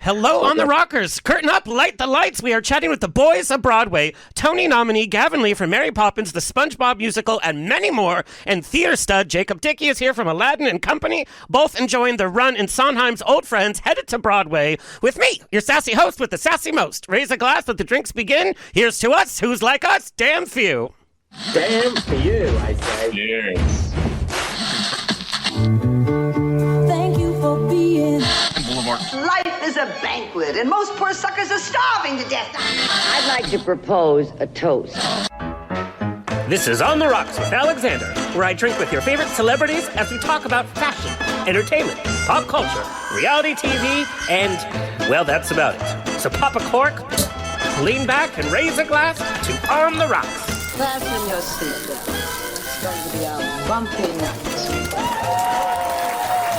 Hello on the Rockers. Curtain up, light the lights. We are chatting with the Boys of Broadway, Tony nominee Gavin Lee from Mary Poppins, the Spongebob Musical, and many more. And theater stud Jacob Dickey is here from Aladdin and Company, both enjoying the run in Sondheim's Old Friends, headed to Broadway with me, your sassy host with the sassy most. Raise a glass, let the drinks begin. Here's to us. Who's like us? Damn few. Damn for you, I say. Cheers. Thank you for being. Life is a banquet, and most poor suckers are starving to death. I'd like to propose a toast. This is On the Rocks with Alexander, where I drink with your favorite celebrities as we talk about fashion, entertainment, pop culture, reality TV, and, well, that's about it. So pop a cork, lean back, and raise a glass to On the Rocks. Fasten your seatbelt. It's going to be a bumpy night.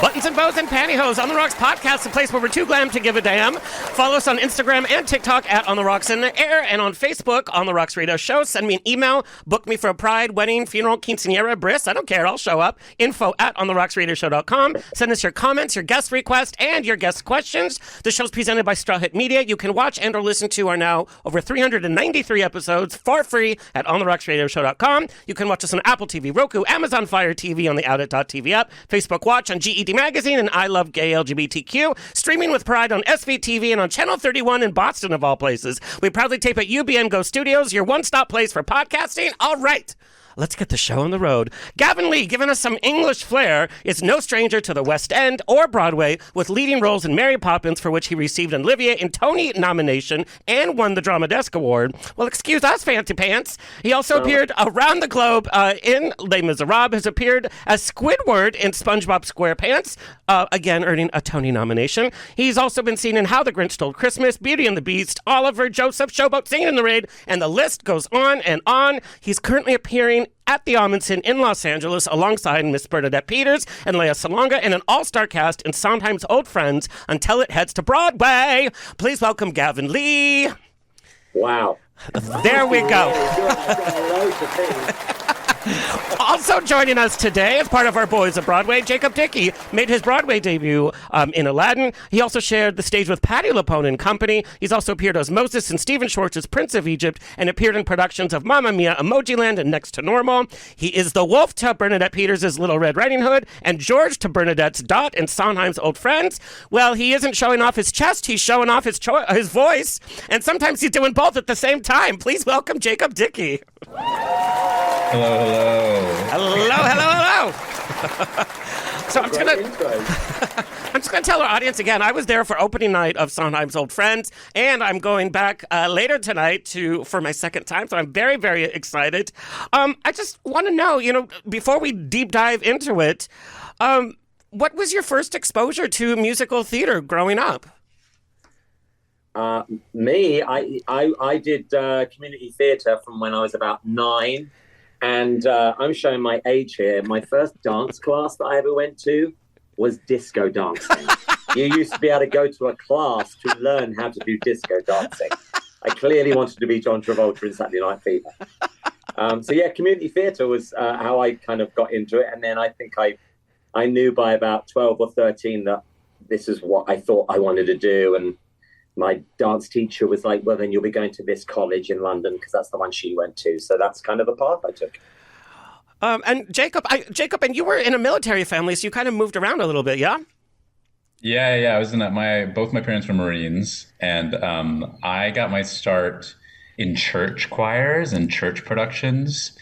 Buttons and bows and pantyhose. On the Rocks podcast, the place where we're too glam to give a damn. Follow us on Instagram and TikTok at On the Rocks in the Air, and on Facebook, On the Rocks Radio Show. Send me an email. Book me for a pride, wedding, funeral, quinceanera, bris. I don't care. I'll show up. Info at ontherocksradioshow.com. Send us your comments, your guest requests, and your guest questions. The show's presented by Straw Hit Media. You can watch and or listen to our now over 393 episodes for free at ontherocksradioshow.com. You can watch us on Apple TV, Roku, Amazon Fire TV, on the Outlet.tv app, Facebook Watch, on GED Magazine, and I Love Gay LGBTQ, streaming with pride on SVTV and on Channel 31 in Boston, of all places. We proudly tape at UBN Go Studios, your one-stop place for podcasting. All right, let's get the show on the road. Gavin Lee, giving us some English flair, is no stranger to the West End or Broadway, with leading roles in Mary Poppins, for which he received an Olivia and Tony nomination and won the Drama Desk Award. Well, excuse us, fancy pants. He also appeared around the globe in Les Miserables, has appeared as Squidward in SpongeBob SquarePants, again earning a Tony nomination. He's also been seen in How the Grinch Stole Christmas, Beauty and the Beast, Oliver, Joseph, Showboat, Singing in the Rain, and the list goes on and on. He's currently appearing at the Amundsen in Los Angeles alongside Miss Bernadette Peters and Leia Salonga in an all-star cast in Sondheim's Old Friends until it heads to Broadway. Please welcome Gavin Lee. Wow. There we go. Also joining us today as part of our Boys of Broadway, Jacob Dickey made his Broadway debut in Aladdin. He also shared the stage with Patti LuPone and Company. He's also appeared as Moses in Stephen Schwartz's Prince of Egypt and appeared in productions of Mamma Mia, Emojiland, and Next to Normal. He is the wolf to Bernadette Peters' Little Red Riding Hood and George to Bernadette's Dot in Sondheim's Old Friends. Well, he isn't showing off his chest, he's showing off his voice, and sometimes he's doing both at the same time. Please welcome Jacob Dickey. Hello, hello. So I'm just gonna tell our audience again, I was there for opening night of Sondheim's Old Friends, and I'm going back later tonight for my second time, so I'm very, very excited. I just want to know, before we deep dive into it, what was your first exposure to musical theater growing up? Me, I did community theatre from when I was about 9. And I'm showing my age here. My first dance class that I ever went to was disco dancing. You used to be able to go to a class to learn how to do disco dancing. I clearly wanted to be John Travolta in Saturday Night Fever. So yeah, community theatre was how I kind of got into it. And then I think I knew by about 12 or 13 that this is what I thought I wanted to do. And my dance teacher was like, well, then you'll be going to this college in London because that's the one she went to. So that's kind of the path I took. And Jacob, and you were in a military family, so you kind of moved around a little bit, yeah? Yeah. I was in that. Both my parents were Marines, and I got my start in church choirs and church productions,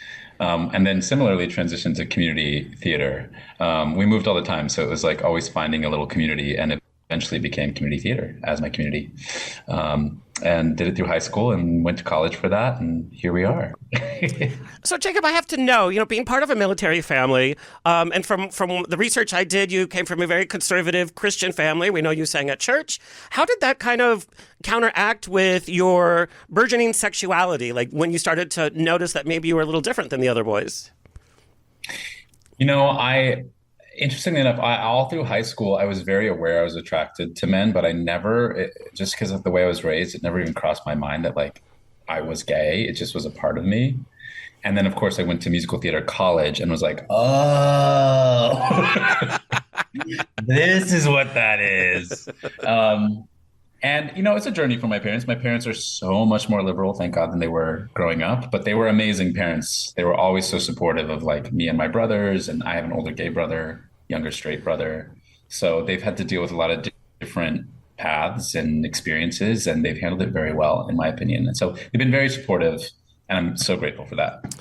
and then similarly transitioned to community theater. We moved all the time, so it was like always finding a little community, and it eventually became community theater as my community, and did it through high school and went to college for that, and here we are. So Jacob, I have to know, being part of a military family, and from the research I did, you came from a very conservative Christian family. We know you sang at church. How did that kind of counteract with your burgeoning sexuality? Like when you started to notice that maybe you were a little different than the other boys? Interestingly enough, all through high school, I was very aware I was attracted to men, but just because of the way I was raised, it never even crossed my mind that like I was gay. It just was a part of me. And then, of course, I went to musical theater college and was like, oh. This is what that is. And, it's a journey for my parents. My parents are so much more liberal, thank God, than they were growing up. But they were amazing parents. They were always so supportive of like me and my brothers. And I have an older gay brother, younger straight brother. So they've had to deal with a lot of different paths and experiences, and they've handled it very well, in my opinion. And so they've been very supportive, and I'm so grateful for that.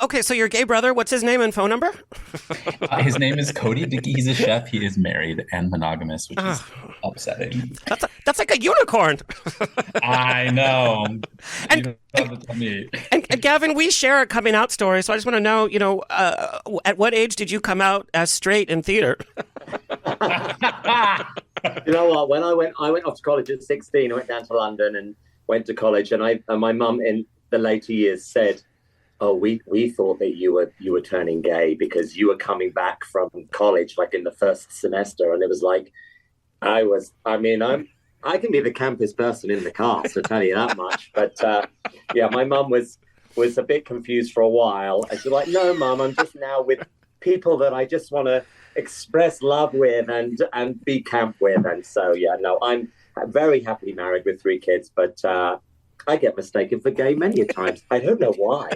Okay, so your gay brother, what's his name and phone number? His name is Cody Dickey. He's a chef. He is married and monogamous, which is upsetting. That's like a unicorn. I know. And Gavin, we share a coming out story, so I just want to know, at what age did you come out as straight in theater? You know what? When I went off to college at 16. I went down to London and went to college, and my mum in the later years said, "Oh, we thought that you were turning gay because you were coming back from college like in the first semester," and it was like, I can be the campus person in the cast, I'll tell you that much. But yeah, my mum was a bit confused for a while, and she's like, "No, Mum, I'm just now with people that I just want to express love with and be camp with." And so yeah, no, I'm very happily married with 3 kids, but I get mistaken for gay many a times. I don't know why.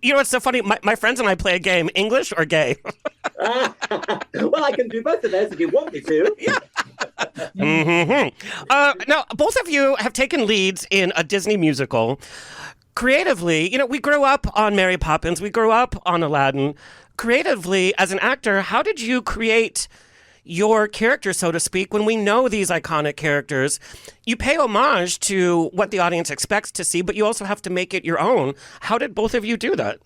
You know what's so funny? My friends and I play a game, English or gay. Well, I can do both of those if you want me to. Yeah. Now, both of you have taken leads in a Disney musical. Creatively, we grew up on Mary Poppins. We grew up on Aladdin. Creatively, as an actor, how did you create your character, so to speak, when we know these iconic characters? You pay homage to what the audience expects to see, but you also have to make it your own. How did both of you do that?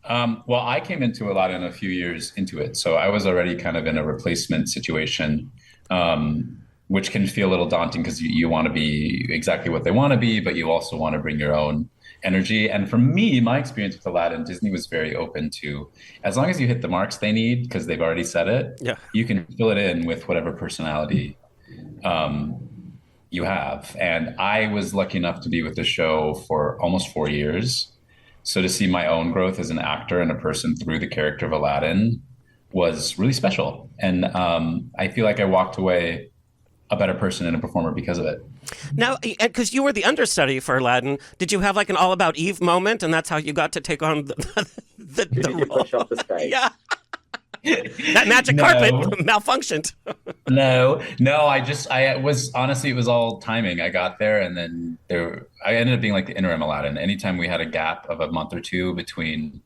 Well, I came into Aladdin a few years into it, so I was already kind of in a replacement situation, which can feel a little daunting because you want to be exactly what they want to be, but you also want to bring your own energy. And for me, my experience with Aladdin, Disney was very open to, as long as you hit the marks they need, because they've already said it, yeah, you can fill it in with whatever personality you have. And I was lucky enough to be with the show for almost 4 years. So to see my own growth as an actor and a person through the character of Aladdin was really special. And I feel like I walked away a better person and a performer because of it. Now, because you were the understudy for Aladdin, did you have like an All About Eve moment, and that's how you got to take on the You role? push off the stage. Yeah. That magic carpet malfunctioned. No, it was all timing. I got there, and then I ended up being like the interim Aladdin. Anytime we had a gap of a month or two between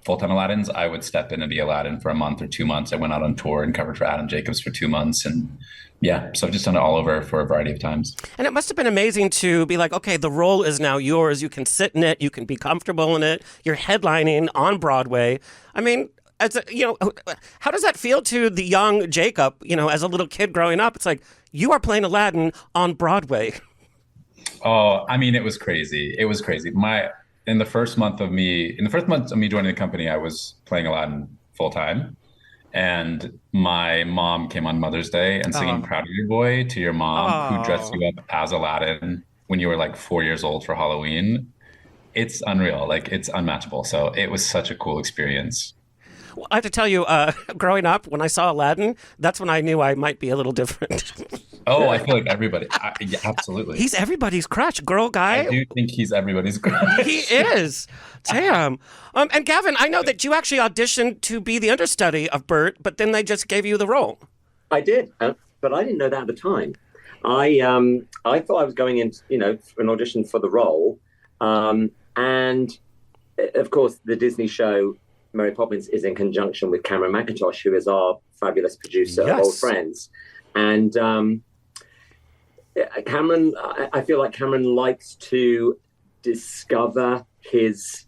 full-time Aladdins, I would step in and be Aladdin for a month or 2 months. I went out on tour and covered for Adam Jacobs for 2 months, and yeah, so I've just done it all over for a variety of times. And it must have been amazing to be like, okay, the role is now yours. You can sit in it. You can be comfortable in it. You're headlining on Broadway. I mean, how does that feel to the young Jacob, as a little kid growing up? It's like, you are playing Aladdin on Broadway. Oh, I mean, it was crazy. It was crazy. In the first month of me joining the company, I was playing Aladdin full time. And my mom came on Mother's Day and singing Proud of Your Boy to your mom, who dressed you up as Aladdin when you were like 4 years old for Halloween. It's unreal. Like, it's unmatchable. So it was such a cool experience. Well, I have to tell you, growing up, when I saw Aladdin, that's when I knew I might be a little different. Oh, I feel like everybody. Yeah, absolutely. He's everybody's crush, girl, guy. I do think he's everybody's crush. He is. Damn. And Gavin, I know that you actually auditioned to be the understudy of Bert, but then they just gave you the role. I did, but I didn't know that at the time. I thought I was going in, for an audition for the role, and of course, the Disney show Mary Poppins is in conjunction with Cameron McIntosh, who is our fabulous producer, yes, old friends. And Cameron, I feel like Cameron likes to discover his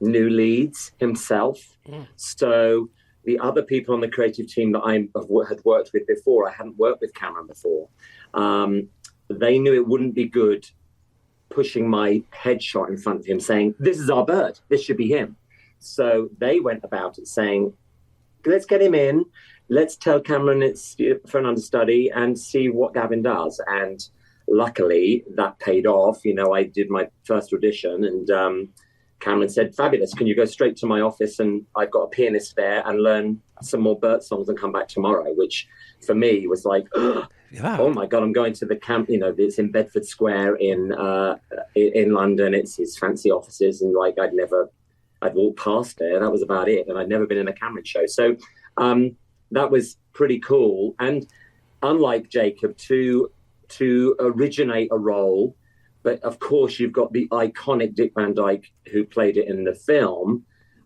new leads himself. So the other people on the creative team that I had worked with before, I hadn't worked with Cameron before, they knew it wouldn't be good pushing my headshot in front of him saying, "This is our bird, this should be him." So they went about it saying, let's get him in. Let's tell Cameron it's for an understudy and see what Gavin does. And luckily that paid off. I did my first audition and Cameron said, "Fabulous, can you go straight to my office, and I've got a pianist there, and learn some more Bert songs and come back tomorrow," which for me was like, Yeah. oh my God, I'm going to the camp, it's in Bedford Square in London. It's his fancy offices, and like I'd walked past there. That was about it. And I'd never been in a Cameron show. So that was pretty cool. And unlike Jacob, to originate a role, but of course you've got the iconic Dick Van Dyke who played it in the film.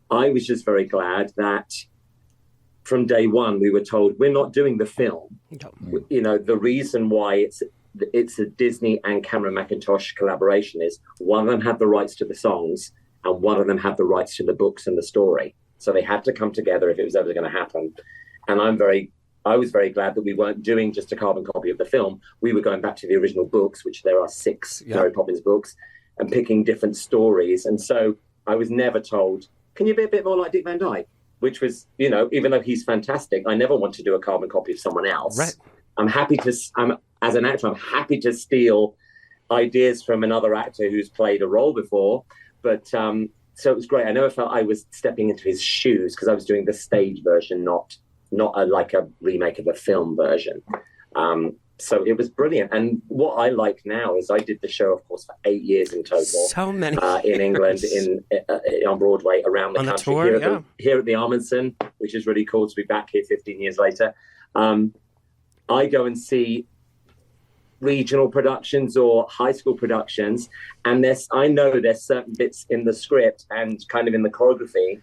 I was just very glad that from day one we were told we're not doing the film. The reason why it's a Disney and Cameron Mackintosh collaboration is one of them had the rights to the songs and one of them had the rights to the books and the story. So they had to come together if it was ever going to happen. And I was very glad that we weren't doing just a carbon copy of the film. We were going back to the original books, which there are 6 Mary Poppins books, and picking different stories. And so I was never told, can you be a bit more like Dick Van Dyke? Which was, even though he's fantastic, I never want to do a carbon copy of someone else. Right. As an actor, I'm happy to steal ideas from another actor who's played a role before. But so it was great. I never felt I was stepping into his shoes because I was doing the stage version, not like a remake of a film version. So it was brilliant. And what I like now is I did the show, of course, for 8 years in total. So many in England, on Broadway, around the country. Tour, here at the Ahmanson, which is really cool to be back here 15 years later. I go and see regional productions or high school productions, and I know there's certain bits in the script and kind of in the choreography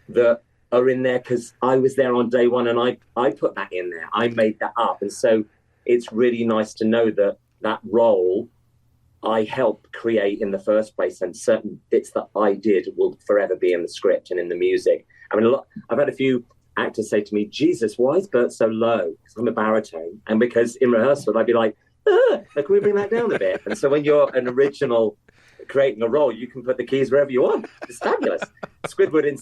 that are in there because I was there on day one and I put that in there. I made that up. And so it's really nice to know that role I helped create in the first place, and certain bits that I did will forever be in the script and in the music. I mean, I've had a few actors say to me, "Jesus, why is Bert so low?" Because I'm a baritone. And because in rehearsal, I'd be like, can we bring that down a bit? And so when you're an original creating a role, you can put the keys wherever you want. It's fabulous. Squidward in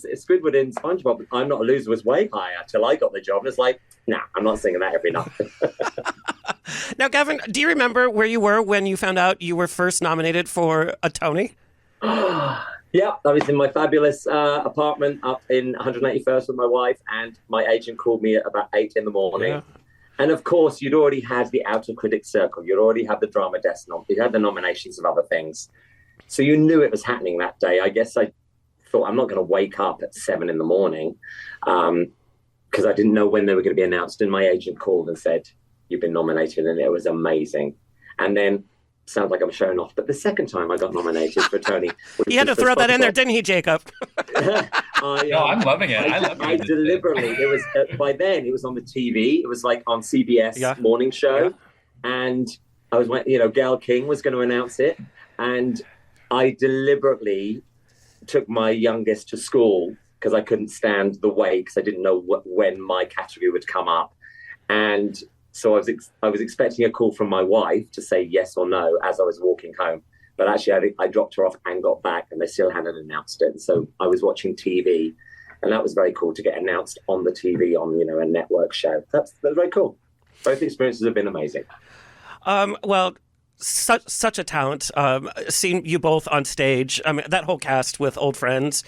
Spongebob, I'm Not a Loser was way higher till I got the job. And it's like, nah, I'm not singing that every night. Now, Gavin, do you remember where you were when you found out you were first nominated for a Tony? Yeah, I was in my fabulous apartment up in 181st with my wife, and my agent called me at about 8 in the morning. Yeah. And of course, you'd already had the Outer Critics Circle. You'd already had the Drama Desk. You had the nominations of other things. So you knew it was happening that day. I guess I thought, I'm not going to wake up at 7 in the morning because I didn't know when they were going to be announced. And my agent called and said, "You've been nominated." And it was amazing. And then, sounds like I'm showing off, but the second time I got nominated for Tony. He had to throw that in there, didn't he, Jacob? No, I'm loving it. I deliberately, it was, by then it was on the TV. It was like on CBS morning show. And I was, Gail King was going to announce it. And I deliberately took my youngest to school because I couldn't stand the wait because I didn't know when my category would come up. And so I was expecting a call from my wife to say yes or no as I was walking home. But actually, I dropped her off and got back, and they still hadn't announced it. So I was watching TV, and that was very cool to get announced on the TV on, a network show. That's very cool. Both experiences have been amazing. Well, such a talent. Seeing you both on stage, I mean, that whole cast with old friends.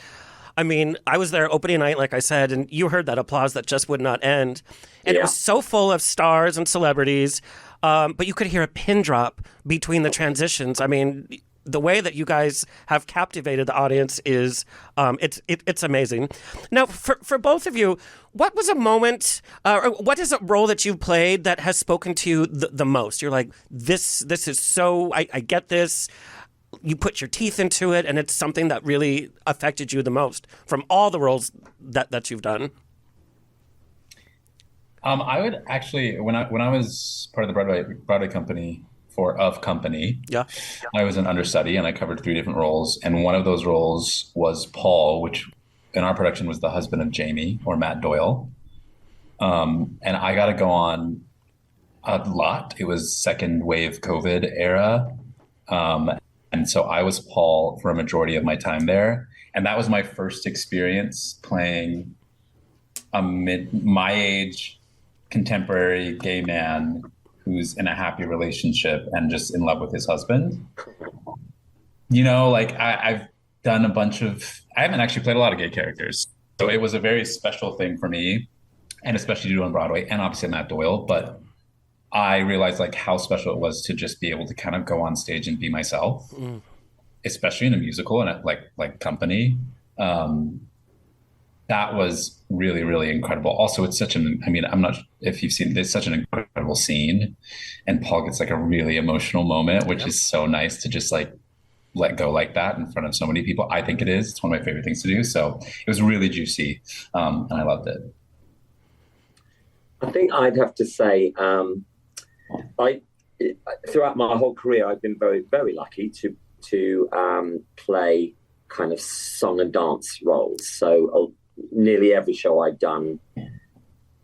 I mean, I was there opening night, like I said, and you heard that applause that just would not end. And it was so full of stars and celebrities, but you could hear a pin drop between the transitions. I mean, the way that you guys have captivated the audience is, it's amazing. Now, for both of you, what was a moment, or what is a role that you've played that has spoken to you the most? You're like, this is so, I get this. You put your teeth into it, and it's something that really affected you the most from all the roles that you've done. I would actually, when I was part of the Broadway company Company, I was an understudy, and I covered 3 different roles. And one of those roles was Paul, which in our production was the husband of Jamie, or Matt Doyle. And I got to go on a lot. It was second wave COVID era. And so I was Paul for a majority of my time there. And that was my first experience playing a my age, contemporary gay man who's in a happy relationship and just in love with his husband. Like done I haven't actually played a lot of gay characters. So it was a very special thing for me, and especially to do on Broadway, and obviously Matt Doyle. But I realized like how special it was to just be able to kind of go on stage and be myself, especially in a musical and at like Company. That was really, really incredible. Also, it's I'm not if you've seen, it's such an incredible scene, and Paul gets like a really emotional moment, which is so nice to just like let go like that in front of so many people. I think it is. It's one of my favorite things to do. So it was really juicy, and I loved it. I think I'd have to say, throughout my whole career, I've been very, very lucky to play kind of song and dance roles. So nearly every show I've done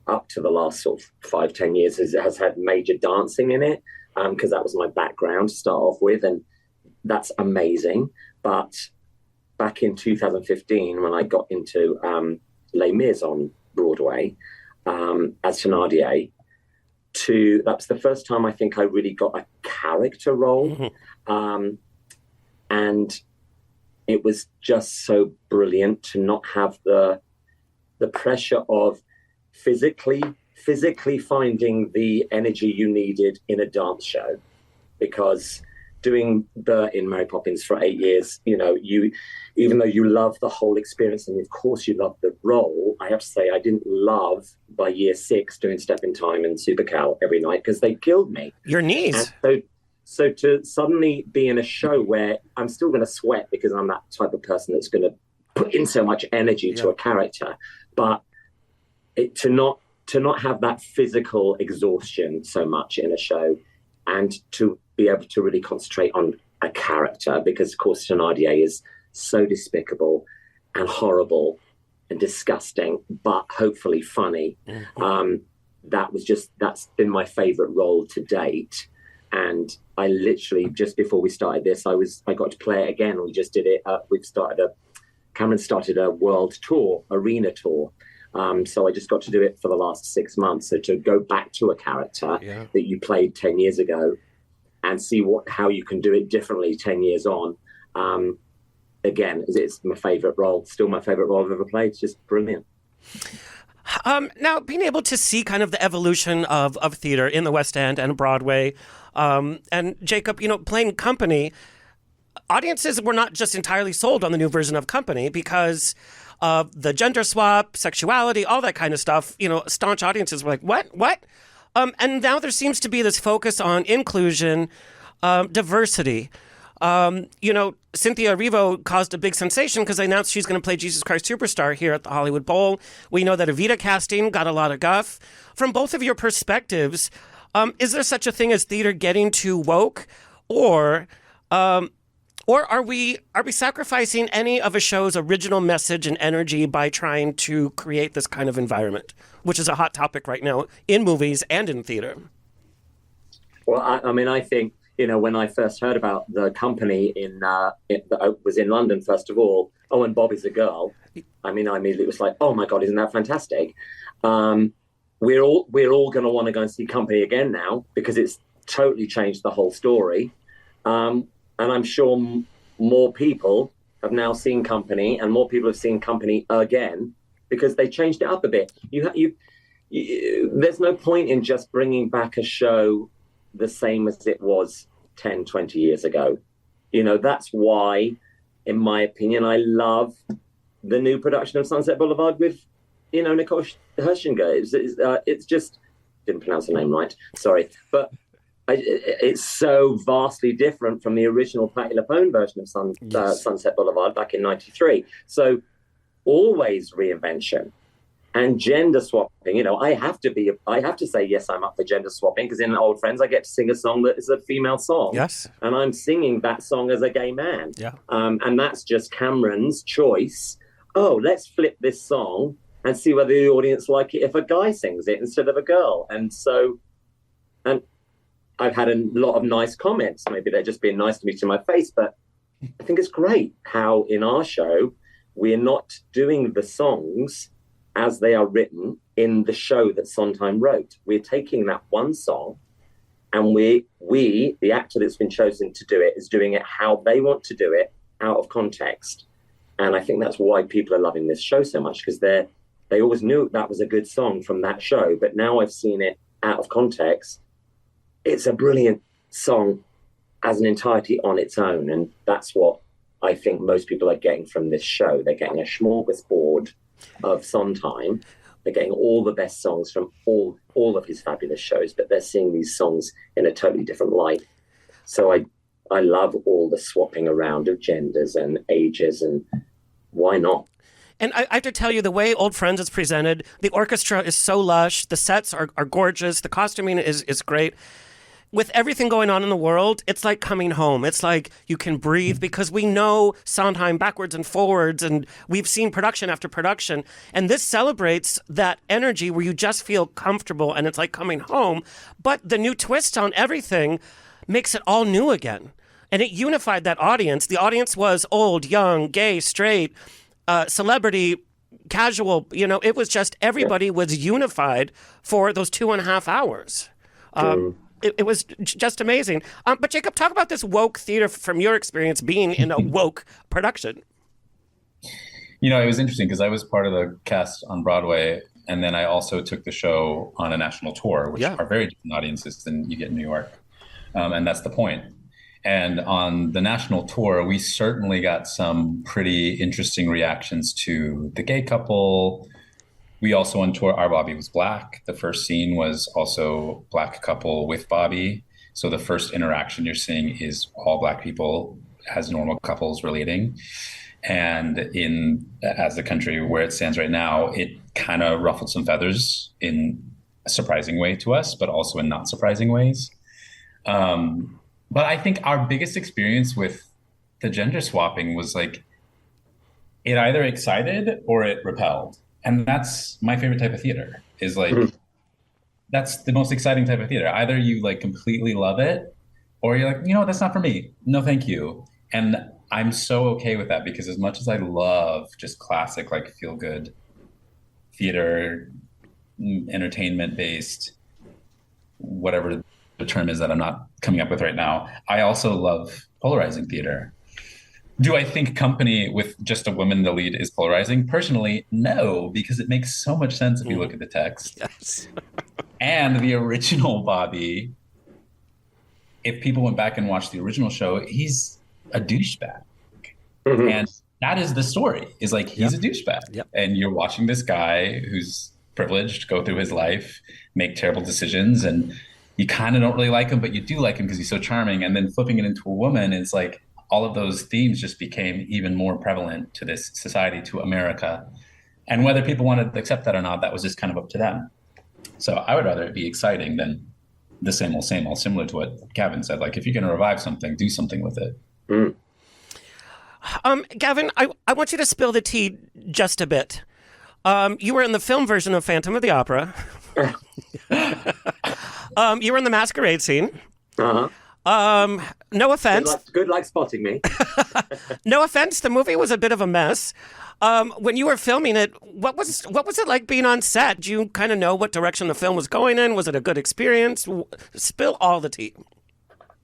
up to the last sort of 5-10 years has had major dancing in it, because that was my background to start off with, and that's amazing. But back in 2015, when I got into Les Mis on Broadway as Thénardier, that was the first time I think I really got a character role. And it was just so brilliant to not have the pressure of physically finding the energy you needed in a dance show. Because doing Bert in Mary Poppins for 8 years, even though you love the whole experience and of course you love the role, I have to say I didn't love, by year 6, doing Step in Time and Supercal every night, because they killed me. Your knees. So to suddenly be in a show where I'm still going to sweat because I'm that type of person that's going to put in so much energy to a character, but to not have that physical exhaustion so much in a show, and to be able to really concentrate on a character, because of course Thénardier is so despicable and horrible and disgusting, but hopefully funny. That's been my favorite role to date. And I literally, just before we started this, I got to play it again. We just did it. Cameron started a world tour, arena tour. So I just got to do it for the last 6 months. So to go back to a character that you played 10 years ago and see how you can do it differently 10 years on. Again, it's my favorite role, still my favorite role I've ever played. It's just brilliant. Now, being able to see kind of the evolution of theater in the West End and Broadway, and Jacob, playing Company, audiences were not just entirely sold on the new version of Company because of the gender swap, sexuality, all that kind of stuff. Staunch audiences were like, what? And now there seems to be this focus on inclusion, diversity. Cynthia Erivo caused a big sensation because they announced she's going to play Jesus Christ Superstar here at the Hollywood Bowl. We know that Evita casting got a lot of guff. From both of your perspectives, is there such a thing as theater getting too woke, or are we sacrificing any of a show's original message and energy by trying to create this kind of environment, which is a hot topic right now in movies and in theater? Well, I think, when I first heard about the Company was in London, first of all, and Bobby's a girl. I immediately was like, oh my God, isn't that fantastic? We're all going to want to go and see Company again now, because it's totally changed the whole story. And I'm sure more people have now seen Company, and more people have seen Company again, because they changed it up a bit. There's no point in just bringing back a show the same as it was 10, 20 years ago. That's why, in my opinion, I love the new production of Sunset Boulevard with, Nicole Scherzinger. It's just, didn't pronounce the name right, sorry. But it's so vastly different from the original Patti LuPone version of Sunset Boulevard back in 93. So always reinvention. And gender swapping, I have to say, yes, I'm up for gender swapping, because in Old Friends, I get to sing a song that is a female song. Yes. And I'm singing that song as a gay man. Yeah. And that's just Cameron's choice. Oh, let's flip this song and see whether the audience like it if a guy sings it instead of a girl. And I've had a lot of nice comments. Maybe they're just being nice to me to my face, but I think it's great how in our show, we're not doing the songs as they are written in the show that Sondheim wrote. We're taking that one song, and we, the actor that's been chosen to do it, is doing it how they want to do it, out of context. And I think that's why people are loving this show so much, because they always knew that was a good song from that show. But now I've seen it out of context. It's a brilliant song as an entirety on its own. And that's what I think most people are getting from this show. They're getting a smorgasbord of Sondheim. They're getting all the best songs from all of his fabulous shows, but they're seeing these songs in a totally different light. So I love all the swapping around of genders and ages, and why not? And I have to tell you, the way Old Friends is presented, the orchestra is so lush, the sets are gorgeous, the costuming is great. With everything going on in the world, it's like coming home. It's like you can breathe, because we know Sondheim backwards and forwards, and we've seen production after production. And this celebrates that energy where you just feel comfortable and it's like coming home. But the new twist on everything makes it all new again. And it unified that audience. The audience was old, young, gay, straight, celebrity, casual. It was just everybody was unified for those 2.5 hours. It was just amazing. But Jacob, talk about this woke theater from your experience being in a woke production. It was interesting because I was part of the cast on Broadway, and then I also took the show on a national tour, which are very different audiences than you get in New York. And that's the point. And on the national tour, we certainly got some pretty interesting reactions to the gay couple. We also on tour, our Bobby was Black. The first scene was also Black couple with Bobby. So the first interaction you're seeing is all Black people as normal couples relating. And as the country where it stands right now, it kind of ruffled some feathers in a surprising way to us, but also in not surprising ways. But I think our biggest experience with the gender swapping was like, it either excited or it repelled. And that's my favorite type of theater, is like, that's the most exciting type of theater. Either you like completely love it, or you're like, that's not for me. No, thank you. And I'm so okay with that, because as much as I love just classic, like feel good theater, entertainment based, whatever the term is that I'm not coming up with right now, I also love polarizing theater. Do I think Company with just a woman in the lead is polarizing? Personally, no, because it makes so much sense if you look at the text. Yes. And the original Bobby, if people went back and watched the original show, he's a douchebag. Mm-hmm. And that is the story, is like, he's a douchebag. Yep. And you're watching this guy who's privileged go through his life, make terrible decisions, and you kind of don't really like him, but you do like him because he's so charming. And then flipping it into a woman is like, all of those themes just became even more prevalent to this society, to America. And whether people wanted to accept that or not, that was just kind of up to them. So I would rather it be exciting than the same old, similar to what Gavin said. Like, if you're going to revive something, do something with it. Gavin, I want you to spill the tea just a bit. You were in the film version of Phantom of the Opera. You were in the masquerade scene. Uh-huh. No offense. Good luck spotting me. No offense. The movie was a bit of a mess. When you were filming it, what was it like being on set? Do you kind of know what direction the film was going in? Was it a good experience? Spill all the tea.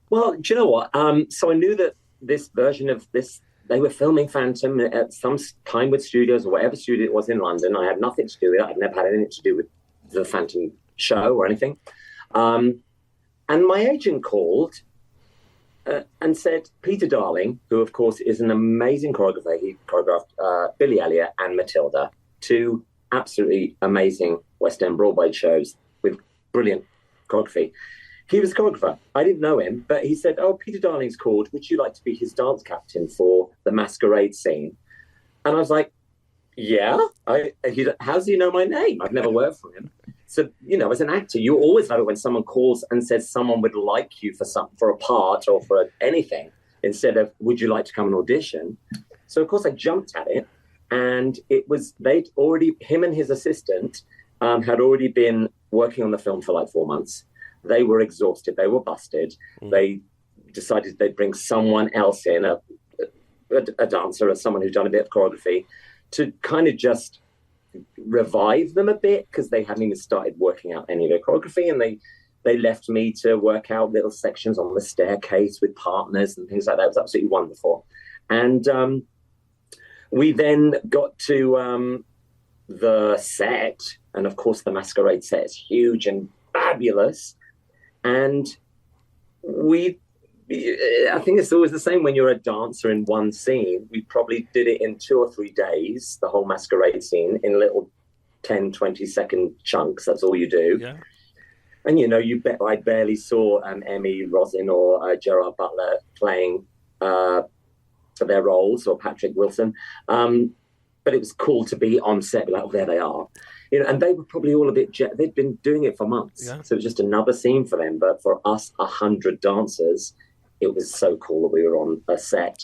Well, do you know what? So I knew that this version of this, they were filming Phantom at some time with studios or whatever studio it was in London. I had nothing to do with it. I've never had anything to do with the Phantom show or anything. And my agent called and said, Peter Darling, who of course is an amazing choreographer, he choreographed Billy Elliot and Matilda, two absolutely amazing West End Broadway shows with brilliant choreography. He was a choreographer. I didn't know him, but he said, Peter Darling's called. Would you like to be his dance captain for the masquerade scene? And I was like, yeah. How does he know my name? I've never worked for him. So, as an actor, you always love it when someone calls and says someone would like you for a part or for anything, instead of, would you like to come and audition? So, of course, I jumped at it. And him and his assistant had already been working on the film for like 4 months. They were exhausted. They were busted. They decided they'd bring someone else in, a dancer or someone who's done a bit of choreography, to kind of just revive them a bit, because they hadn't even started working out any of their choreography. And they left me to work out little sections on the staircase with partners and things like that. It was absolutely wonderful. And we then got to the set, and of course the masquerade set is huge and fabulous. And I think it's always the same when you're a dancer in one scene. We probably did it in 2 or 3 days, the whole masquerade scene, in little 10, 20-second chunks. That's all you do. Yeah. And, you know, I barely saw Emmy Rosin or Gerard Butler playing their roles, or Patrick Wilson. But it was cool to be on set, like, oh, there they are. You know, and they were probably all a bit they'd been doing it for months. Yeah. So it was just another scene for them. But for us, 100 dancers, it was so cool that we were on a set.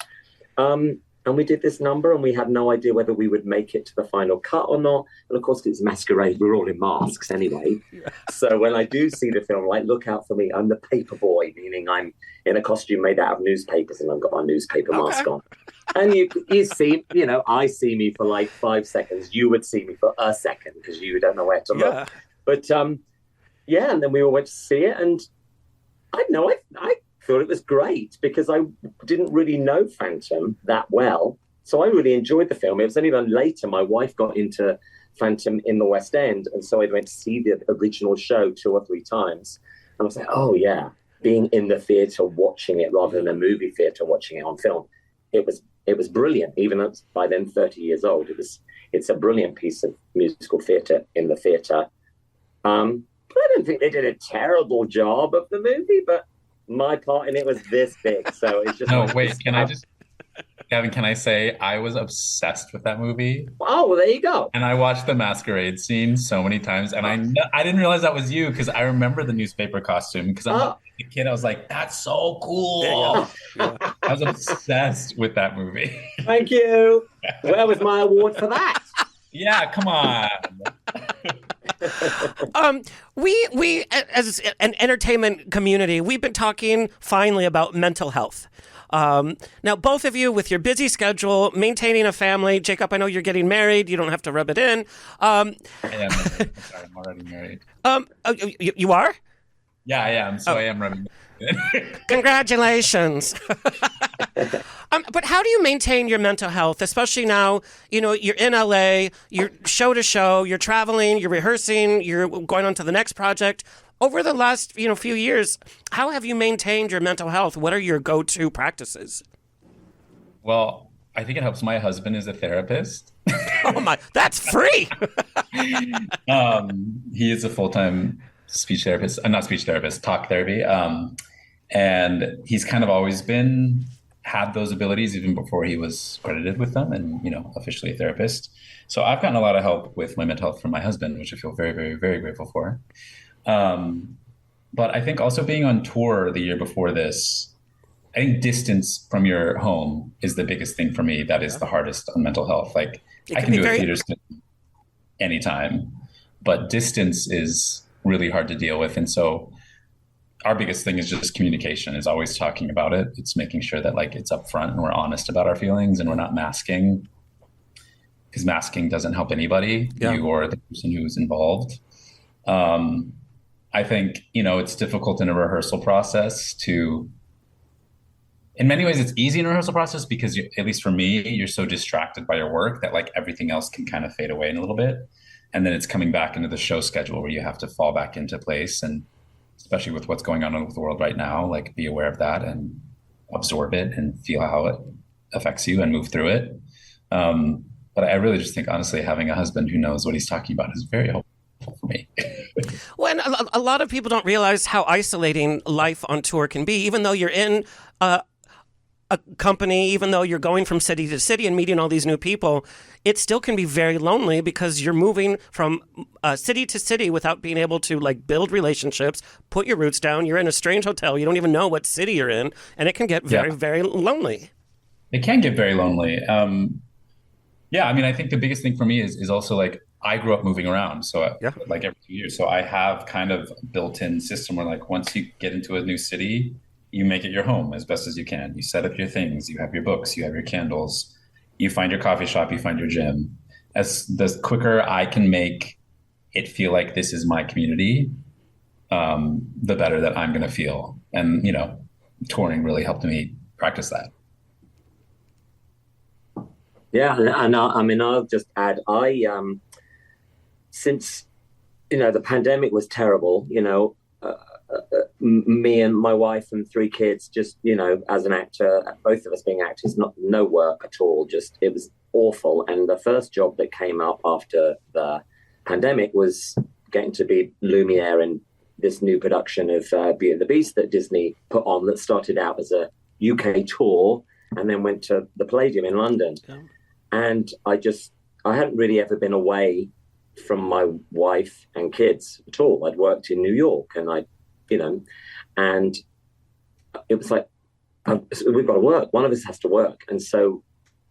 And we did this number, and we had no idea whether we would make it to the final cut or not. And of course, it's masquerade. We're all in masks anyway. Yeah. So when I do see the film, like, look out for me. I'm the paper boy, meaning I'm in a costume made out of newspapers, and I've got my newspaper mask on. And you see, you know, I see me for like 5 seconds. You would see me for a second because you don't know where to look. But yeah, and then we all went to see it, and I thought it was great because I didn't really know Phantom that well. So I really enjoyed the film. It was only then later my wife got into Phantom in the West End, and so I went to see the original show 2 or 3 times. And I was like, oh yeah, being in the theatre watching it rather than a movie theatre watching it on film, it was brilliant. Even though it's by then 30 years old, it's a brilliant piece of musical theatre in the theatre. But I don't think they did a terrible job of the movie, but my part in it was this big, so it's just... No, wait, Gavin, can I say I was obsessed with that movie? Oh, well, there you go. And I watched the masquerade scene so many times, and I didn't realize that was you, because I remember the newspaper costume, because I'm a kid, I was like, that's so cool. Yeah. I was obsessed with that movie. Thank you. Where was my award for that? Yeah, come on. We as an entertainment community, we've been talking finally about mental health. Now, both of you, with your busy schedule, maintaining a family, Jacob, I know you're getting married. You don't have to rub it in. I am. Sorry, I'm already married. You are? Yeah, I am. So I am rubbing it in. Congratulations. But how do you maintain your mental health, especially now, you know, you're in LA, you're show to show, you're traveling, you're rehearsing, you're going on to the next project. Over the last, few years, how have you maintained your mental health? What are your go-to practices? Well, I think it helps. My husband is a therapist. Oh my, that's free. He is a full-time talk therapy. And he's kind of always had those abilities even before he was credited with them and, officially a therapist. So I've gotten a lot of help with my mental health from my husband, which I feel very, very, very grateful for. But I think also being on tour the year before this, I think distance from your home is the biggest thing for me. That is the hardest on mental health. Like, I can do a theater stint anytime, but distance is really hard to deal with. And so our biggest thing is just communication, is always talking about it. It's making sure that it's upfront and we're honest about our feelings and we're not masking, because masking doesn't help anybody, you or the person who's involved. I think, it's difficult in a rehearsal process in many ways it's easy in a rehearsal process because at least for me, you're so distracted by your work that everything else can kind of fade away in a little bit. And then it's coming back into the show schedule where you have to fall back into place. And especially with what's going on with the world right now, be aware of that and absorb it and feel how it affects you and move through it. But I really just think, honestly, having a husband who knows what he's talking about is very helpful for me. Well, and a lot of people don't realize how isolating life on tour can be, even though you're in a company, even though you're going from city to city and meeting all these new people, it still can be very lonely because you're moving from city to city without being able to build relationships, put your roots down. You're in a strange hotel. You don't even know what city you're in. And it can get very, very lonely. It can get very lonely. I think the biggest thing for me is also I grew up moving around. So every 2 years. So I have kind of built-in system where once you get into a new city, you make it your home as best as you can. You set up your things, you have your books, you have your candles, you find your coffee shop, you find your gym. As the quicker I can make it feel like this is my community, the better that I'm going to feel. And, touring really helped me practice that. Yeah, and I mean, I'll just add, since the pandemic was terrible, me and my wife and three kids, just as an actor, both of us being actors, no work at all. Just it was awful. And the first job that came up after the pandemic was getting to be Lumiere in this new production of Beauty and the Beast that Disney put on, that started out as a UK tour and then went to the Palladium in London. Yeah. And I hadn't really ever been away from my wife and kids at all. I'd worked in New York, and and it was like, we've got to work. One of us has to work. And so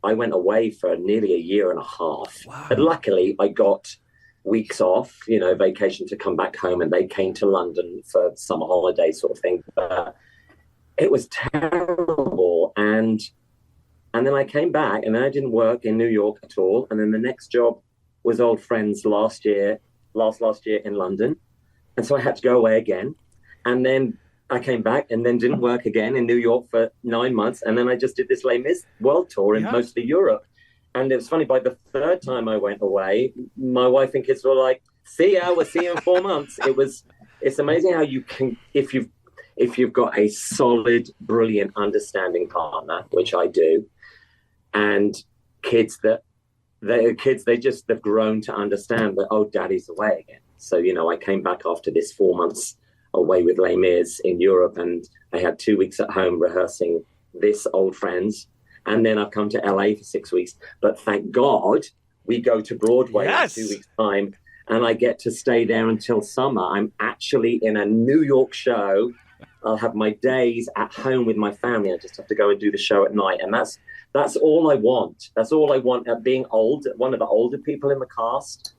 I went away for nearly a year and a half. Wow. But luckily I got weeks off, vacation to come back home, and they came to London for summer holiday sort of thing. But it was terrible. And then I came back, and then I didn't work in New York at all. And then the next job was Old Friends last year in London. And so I had to go away again. And then I came back and then didn't work again in New York for 9 months. And then I just did this Les Mis world tour in mostly Europe. And it was funny, by the third time I went away, my wife and kids were like, see ya, we'll see you in 4 months. It's amazing how you can, if you've got a solid, brilliant, understanding partner, which I do, and kids they've grown to understand that, oh, daddy's away again. So, I came back after this 4 months away with Les Mis in Europe, and I had 2 weeks at home rehearsing this Old Friends. And then I've come to LA for 6 weeks. But thank God we go to Broadway in 2 weeks' time, and I get to stay there until summer. I'm actually in a New York show. I'll have my days at home with my family. I just have to go and do the show at night. And that's all I want. That's all I want at being old, one of the older people in the cast.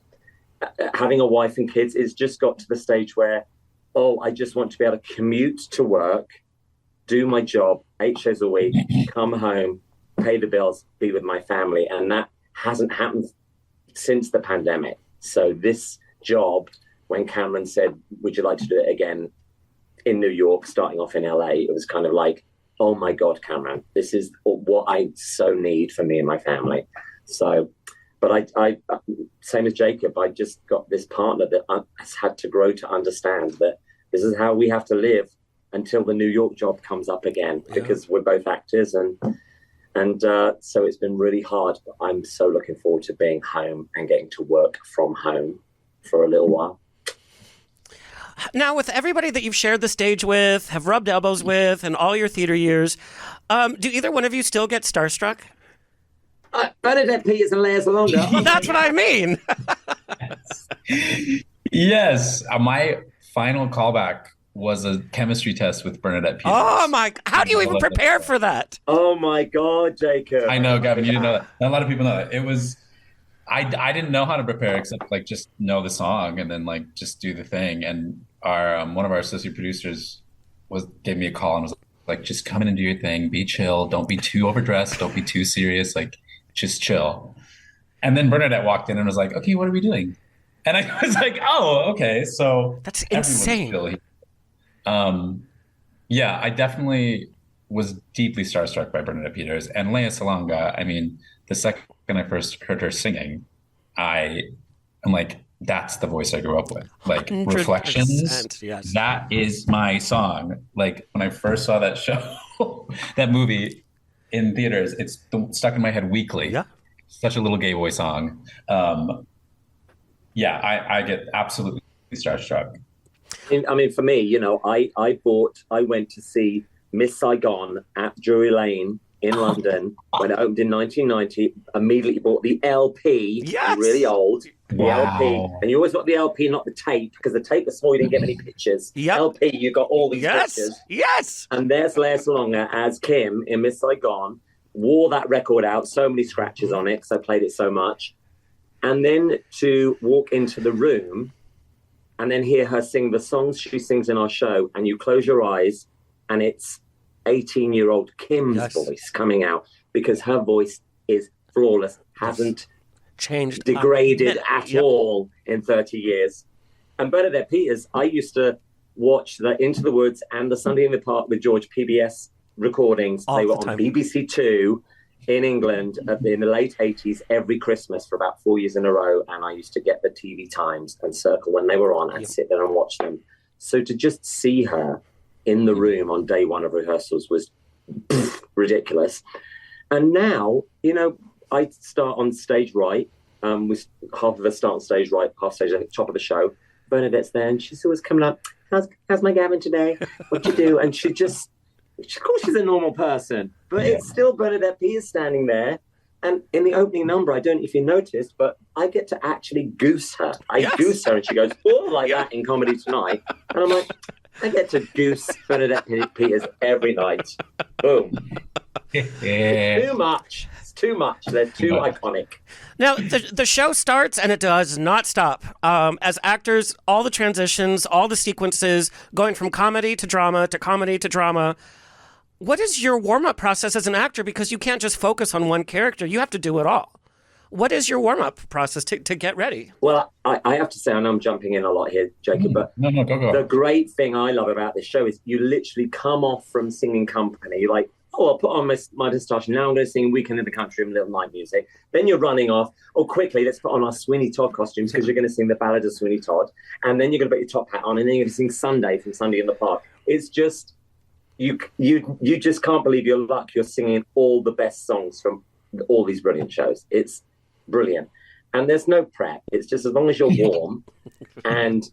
Having a wife and kids, is just got to the stage where, I just want to be able to commute to work, do my job, 8 shows a week, come home, pay the bills, be with my family. And that hasn't happened since the pandemic. So this job, when Cameron said, would you like to do it again in New York, starting off in LA, it was kind of like, oh my God, Cameron, this is what I so need for me and my family. So, but I same as Jacob, I just got this partner that has had to grow to understand that this is how we have to live until the New York job comes up again, because we're both actors, and so it's been really hard. But I'm so looking forward to being home and getting to work from home for a little while. Now, with everybody that you've shared the stage with, have rubbed elbows with, and all your theater years, do either one of you still get starstruck? Bernadette Peters and Salonga. Well, that's what I mean. Yes. My final callback was a chemistry test with Bernadette Peters. Oh, my. How do you even prepare for that? Oh, my God, Jacob. I know, Gavin, you didn't know that. Not a lot of people know that. It was... I didn't know how to prepare except just know the song and then just do the thing. And our one of our associate producers gave me a call and was like, just come in and do your thing, be chill, don't be too overdressed, don't be too serious, just chill. And then Bernadette walked in and was like, okay, what are we doing? And I was like, oh, okay, so that's insane. Yeah, I definitely was deeply starstruck by Bernadette Peters and Salonga. I mean, the second I first heard her singing, I'm like, that's the voice I grew up with. 100%, Reflections, yes. That is my song. When I first saw that show, that movie in theaters, it's stuck in my head weekly. Yeah. Such a little gay boy song. I get absolutely starstruck. I mean, for me, I went to see Miss Saigon at Drury Lane in London when it opened in 1990. Immediately bought the LP. Yes! Really old. The LP. And you always got the LP, not the tape, because the tape was small, you didn't get many pictures. Yep. LP, you got all these pictures. Yes! And there's Lea Salonga as Kim in Miss Saigon. Wore that record out, so many scratches on it because I played it so much. And then to walk into the room and then hear her sing the songs she sings in our show, and you close your eyes and it's 18-year-old Kim's voice coming out, because her voice is flawless, hasn't changed, degraded at all in 30 years. And Bernadette Peters, I used to watch the Into the Woods and the Sunday in the Park with George PBS recordings. They were on BBC Two in England in the late 80s every Christmas for about 4 years in a row, and I used to get the TV Times and circle when they were on and sit there and watch them. So to just see her in the room on day one of rehearsals was ridiculous. And now, I start on stage right. Half of us start on stage right, half stage at the top of the show. Bernadette's there, and she's always coming up, how's my Gavin today? What you do? And of course she's a normal person, but it's still Bernadette Peters standing there. And in the opening number, I don't know if you noticed, but I get to actually goose her. Goose her, and she goes, like that in Comedy Tonight. And I'm like, I get to goose Bernadette Peters every night. Boom. Too much. It's too much. They're too iconic. Now, the show starts and it does not stop. As actors, all the transitions, all the sequences, going from comedy to drama to comedy to drama. What is your warm-up process as an actor? Because you can't just focus on one character. You have to do it all. What is your warm-up process to get ready? Well, I have to say, I know I'm jumping in a lot here, Jacob, but no, go. The great thing I love about this show is you literally come off from singing company. You're like, I'll put on my moustache. Now I'm going to sing Weekend in the Country and Little Night Music. Then you're running off. Quickly, let's put on our Sweeney Todd costumes because you're going to sing the Ballad of Sweeney Todd. And then you're going to put your top hat on, and then you're going to sing Sunday from Sunday in the Park. It's just, you just can't believe your luck. You're singing all the best songs from all these brilliant shows. It's brilliant. And there's no prep. It's just as long as you're warm and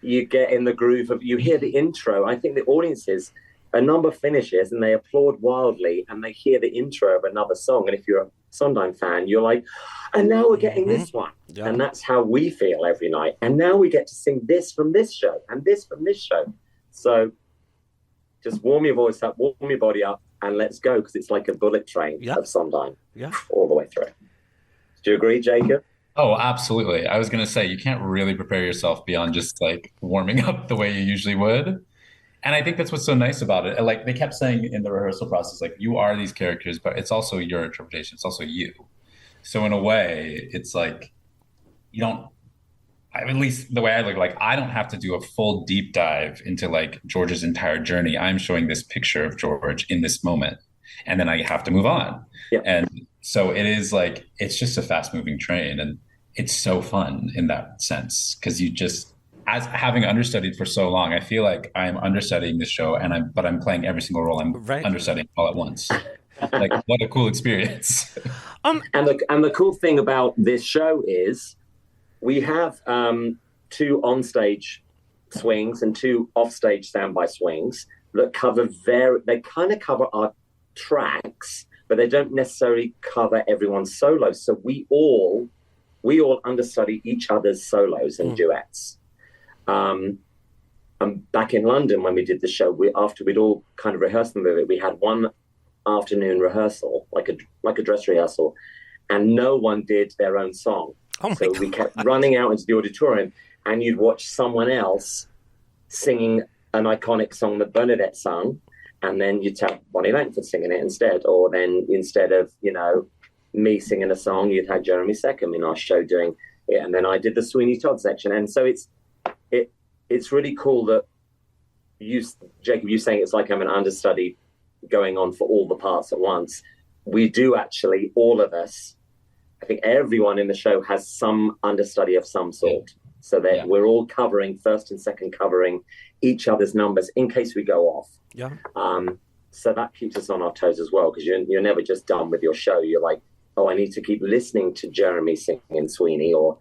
you get in the groove of, you hear the intro. I think the audiences, a number finishes and they applaud wildly and they hear the intro of another song. And if you're a Sondheim fan, you're like, and now we're getting this one. Yeah. And that's how we feel every night. And now we get to sing this from this show and this from this show. So just warm your voice up, warm your body up, and let's go, because it's like a bullet train of Sondheim all the way through. Do you agree, Jacob? Oh, absolutely. I was going to say, you can't really prepare yourself beyond just like warming up the way you usually would. And I think that's what's so nice about it. Like they kept saying in the rehearsal process, like you are these characters, but it's also your interpretation. It's also you. So in a way, it's like you don't, at least the way I look, like I don't have to do a full deep dive into like George's entire journey. I'm showing this picture of George in this moment, and then I have to move on. Yeah. And so it is like, it's just a fast moving train, and it's so fun in that sense. Cause you just, as having understudied for so long, I feel like I'm understudying this show, but I'm playing every single role. I'm understudying all at once. Like, what a cool experience. And the cool thing about this show is we have 2 onstage swings and 2 offstage standby swings that cover they kind of cover our tracks, but they don't necessarily cover everyone's solos. So we all understudy each other's solos and duets. And back in London when we did the show, after we'd all kind of rehearsed the movie, we had one afternoon rehearsal, like a dress rehearsal, and no one did their own song. So we kept running out into the auditorium, and you'd watch someone else singing an iconic song that Bernadette sung, and then you'd have Bonnie Langford singing it instead, or then instead of me singing a song, you'd have Jeremy Seckham in our show doing it, and then I did the Sweeney Todd section. And so it's really cool that Jacob, you saying it's like I'm an understudy going on for all the parts at once. We do actually, all of us, I think everyone in the show has some understudy of some sort. So that we're all covering, first and second covering each other's numbers in case we go off. Yeah. So that keeps us on our toes as well, because you're never just done with your show. You're like, oh, I need to keep listening to Jeremy singing Sweeney or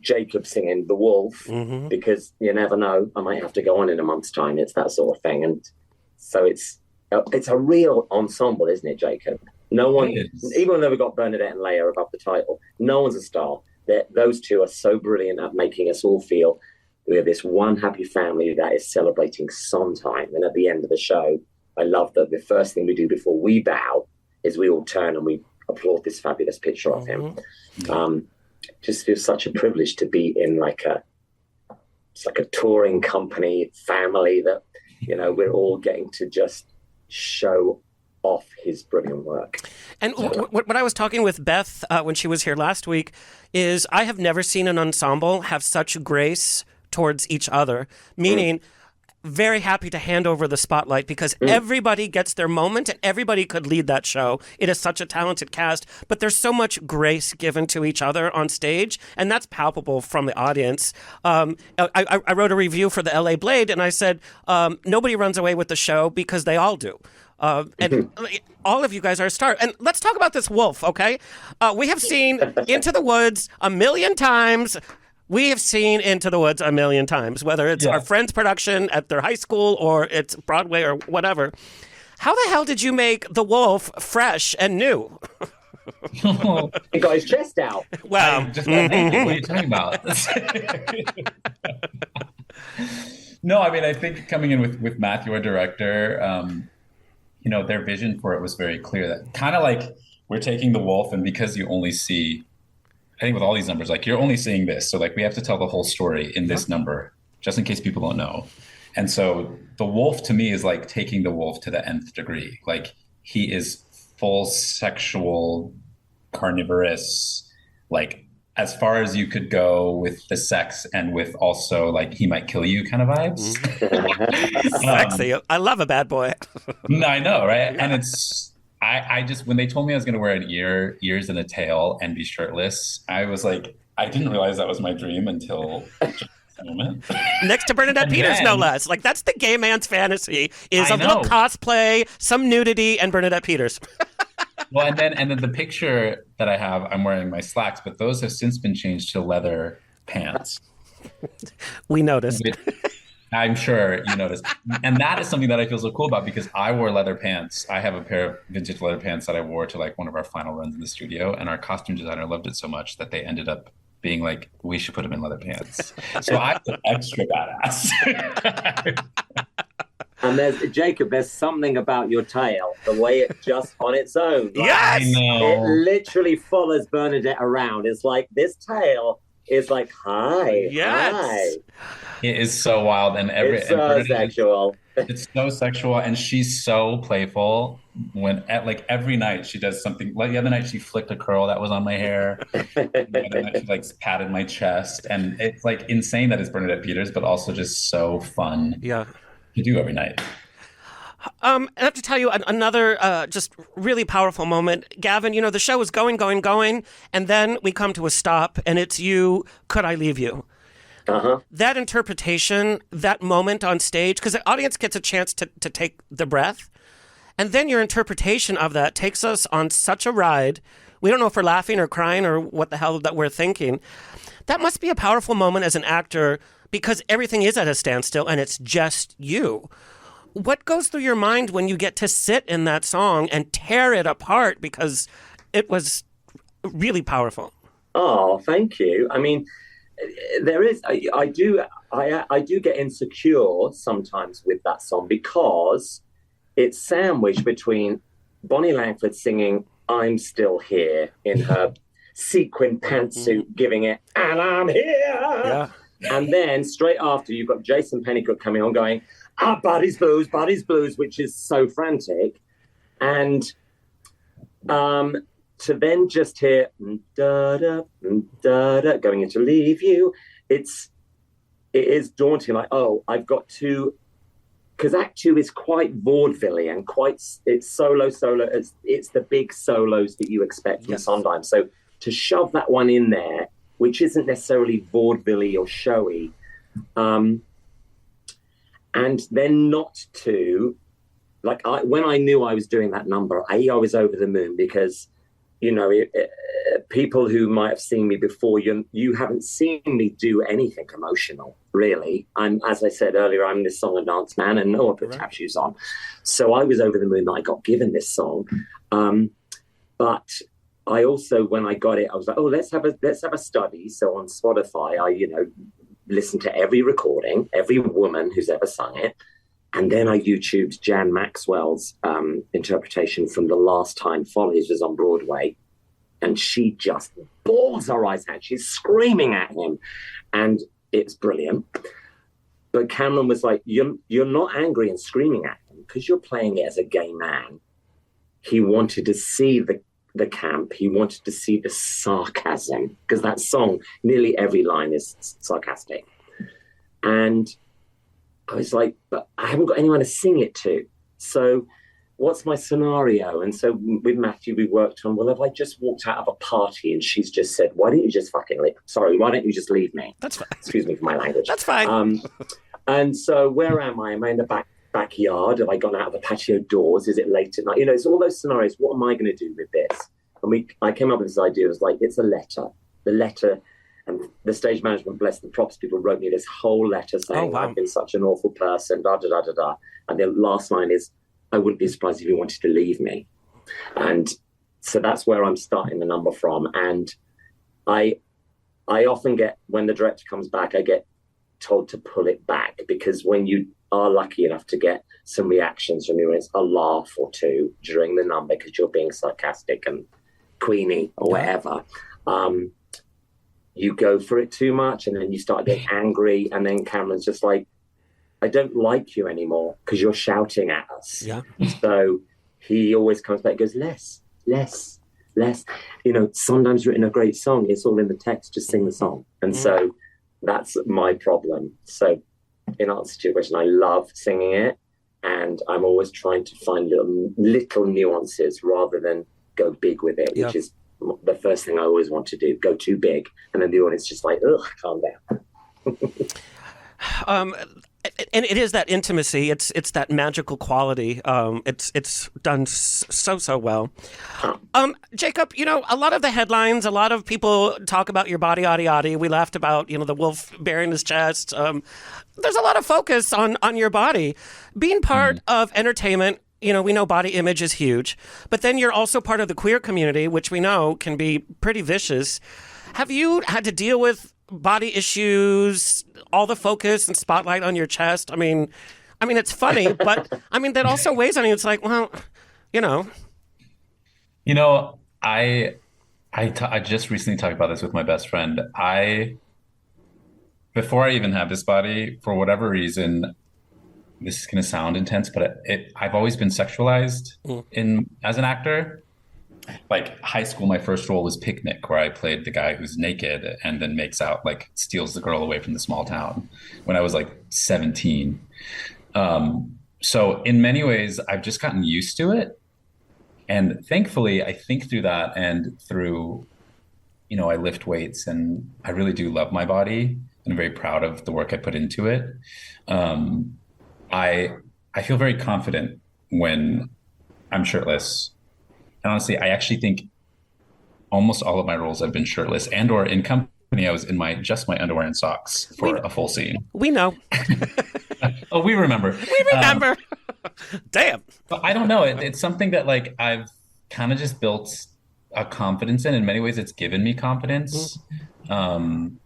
Jacob singing The Wolf, because you never know, I might have to go on in a month's time. It's that sort of thing. And so it's a real ensemble, isn't it, Jacob? No one, even though we've got Bernadette and Leia above the title, no one's a star. Those two are so brilliant at making us all feel we're this one happy family that is celebrating Sondheim. And at the end of the show, I love that the first thing we do before we bow is we all turn and we applaud this fabulous picture of him. Just feels such a privilege to be in it's like a touring company family that, we're all getting to just show off his brilliant work. And what I was talking with Beth when she was here last week is I have never seen an ensemble have such grace towards each other, meaning very happy to hand over the spotlight because everybody gets their moment and everybody could lead that show. It is such a talented cast, but there's so much grace given to each other on stage, and that's palpable from the audience. I wrote a review for the LA Blade, and I said, nobody runs away with the show because they all do. And all of you guys are a star. And let's talk about this wolf, okay? We have seen Into the Woods a million times. We have seen Into the Woods a million times, whether it's our friend's production at their high school or it's Broadway or whatever. How the hell did you make the wolf fresh and new? He got his chest out. Well, What are you talking about? No, I mean, I think coming in with Matthew, our director, their vision for it was very clear. That kind of like we're taking the wolf, and because you only see, I think with all these numbers, like you're only seeing this. So like we have to tell the whole story in this number, just in case people don't know. And so the wolf to me is like taking the wolf to the nth degree. Like he is full sexual, carnivorous, like as far as you could go with the sex and with also like he might kill you kind of vibes. Sexy. I love a bad boy. I know, right? And it's, I just, when they told me I was going to wear an ears and a tail and be shirtless, I was like, I didn't realize that was my dream until just this moment. Next to Bernadette Peters, no less. Like that's the gay man's fantasy is a little cosplay, some nudity, and Bernadette Peters. Well, and then the picture that I have, I'm wearing my slacks, but those have since been changed to leather pants. We noticed. I'm sure you noticed. And that is something that I feel so cool about because I wore leather pants. I have a pair of vintage leather pants that I wore to like one of our final runs in the studio, and our costume designer loved it so much that they ended up being like, we should put them in leather pants. So I feel extra badass. And there's something about your tail, the way it just on its own. Like, yes! I know. It literally follows Bernadette around. It's like this tail is like, hi, hi. It is so wild. And It's so sexual. It's so sexual. And she's so playful when every night she does something. Like the other night she flicked a curl that was on my hair. The other night she like patted my chest. And it's like insane that it's Bernadette Peters, but also just so fun. Yeah. To do every night. I have to tell you another just really powerful moment. Gavin, the show is going, and then we come to a stop, and it's you, Could I Leave You? Uh-huh. That interpretation, that moment on stage, because the audience gets a chance to take the breath, and then your interpretation of that takes us on such a ride. We don't know if we're laughing or crying or what the hell that we're thinking. That must be a powerful moment as an actor because everything is at a standstill and it's just you. What goes through your mind when you get to sit in that song and tear it apart because it was really powerful? Oh, thank you. I mean, there is, I do get insecure sometimes with that song because it's sandwiched between Bonnie Langford singing I'm Still Here in her sequin pantsuit, giving it, and I'm here. Yeah. And then straight after, you've got Jason Pennycook coming on going, Buddy's Blues, which is so frantic. And to then just hear, da-da, da-da, going into Leave You, it is daunting. Like, I've got to, because Act 2 is quite vaudeville and it's solo. It's the big solos that you expect from Sondheim. So to shove that one in there, which isn't necessarily vaudeville or showy, and then not to, when I knew I was doing that number, I was over the moon because, people who might have seen me before, you haven't seen me do anything emotional, really. As I said earlier, I'm this song and dance man and no one put tap shoes on. So I was over the moon that I got given this song. But I also, when I got it, I was like, let's have a study. So on Spotify, I, listened to every recording, every woman who's ever sung it. And then I YouTubed Jan Maxwell's interpretation from The Last Time Follies was on Broadway. And she just bawls her eyes out. She's screaming at him. And it's brilliant. But Cameron was like, you're not angry and screaming at him because you're playing it as a gay man. He wanted to see the camp. He wanted to see the sarcasm because that song, nearly every line is sarcastic. And I was like, but I haven't got anyone to sing it to. So what's my scenario? And so with Matthew, we worked on, well, if I just walked out of a party and she's just said, why don't you just fucking leave? Sorry, why don't you just leave me? That's fine. Excuse me for my language. That's fine. And so where am I? Am I in the backyard? Have I gone out of the patio doors? Is it late at night? You know, it's all those scenarios. What am I going to do with this? And I came up with this idea. It was like, it's a letter. The letter, and the stage management, bless the props people, wrote me this whole letter saying, I've been such an awful person, da, da, da, da, da. And the last line is, I wouldn't be surprised if you wanted to leave me. And so that's where I'm starting the number from. And I often get, when the director comes back, I get told to pull it back, because when you are lucky enough to get some reactions from you, it's a laugh or two during the number because you're being sarcastic and queenie or whatever, you go for it too much and then you start getting angry, and then Cameron's just like, I don't like you anymore because you're shouting at us. Yeah. So he always comes back and goes, less. You know, Sondheim's written a great song. It's all in the text. Just sing the song. And so that's my problem. So in answer to your question, I love singing it, and I'm always trying to find little nuances rather than go big with it, which is the first thing I always want to do. Go too big, and then the audience just like, ugh, calm down. And it is that intimacy. It's that magical quality. It's done so well. Jacob, you know, a lot of the headlines, a lot of people talk about your body, yaddy, yaddy. We laughed about, you know, the wolf bearing his chest. There's a lot of focus on your body. Being part of entertainment, you know, we know body image is huge, but then you're also part of the queer community, which we know can be pretty vicious. Have you had to deal with body issues, all the focus and spotlight on your chest? I mean, it's funny, but I mean, that also weighs on you. It's like, well, you know. You know, I just recently talked about this with my best friend. Before I even had this body, for whatever reason, this is going to sound intense, but I've always been sexualized as an actor. Like high school, my first role was Picnic, where I played the guy who's naked and then makes out, like steals the girl away from the small town when I was like 17. So in many ways, I've just gotten used to it. And thankfully, I think through that and through, you know, I lift weights and I really do love my body and I'm very proud of the work I put into it. I feel very confident when I'm shirtless. And honestly, I actually think almost all of my roles I've been shirtless, and or in company I was in my underwear and socks for a full scene. We know. Oh, we remember. We remember. Damn. But I don't know. It's something that like I've kind of just built a confidence in. In many ways, it's given me confidence. But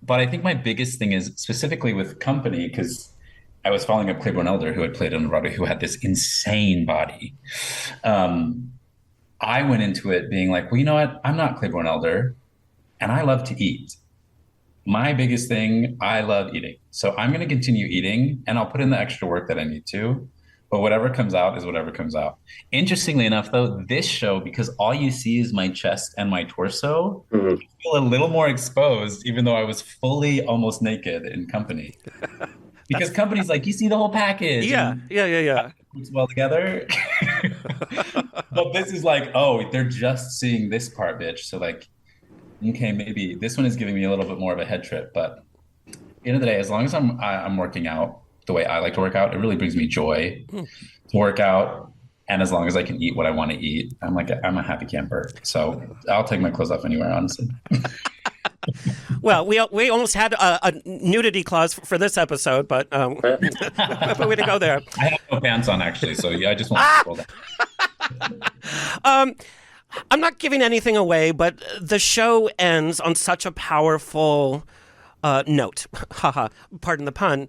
I think my biggest thing is specifically with company, because I was following up Claiborne Elder, who had played on Broadway, who had this insane body. I went into it being like, well, you know what? I'm not Claiborne Elder, and I love to eat. My biggest thing, I love eating. So I'm going to continue eating, and I'll put in the extra work that I need to. But whatever comes out is whatever comes out. Interestingly enough, though, this show, because all you see is my chest and my torso, I feel a little more exposed, even though I was fully almost naked in company. Because company's like, you see the whole package. Yeah. It's well together. But this is like, oh, they're just seeing this part, bitch. So like, okay, maybe this one is giving me a little bit more of a head trip. But at the end of the day, as long as I'm working out the way I like to work out, it really brings me joy to work out. And as long as I can eat what I want to eat, I'm a happy camper. So I'll take my clothes off anywhere, honestly. Well, we almost had a nudity clause for this episode, but way to go there. I have no pants on, actually, so yeah, I just want to scroll down. I'm not giving anything away, but the show ends on such a powerful note. Haha, pardon the pun.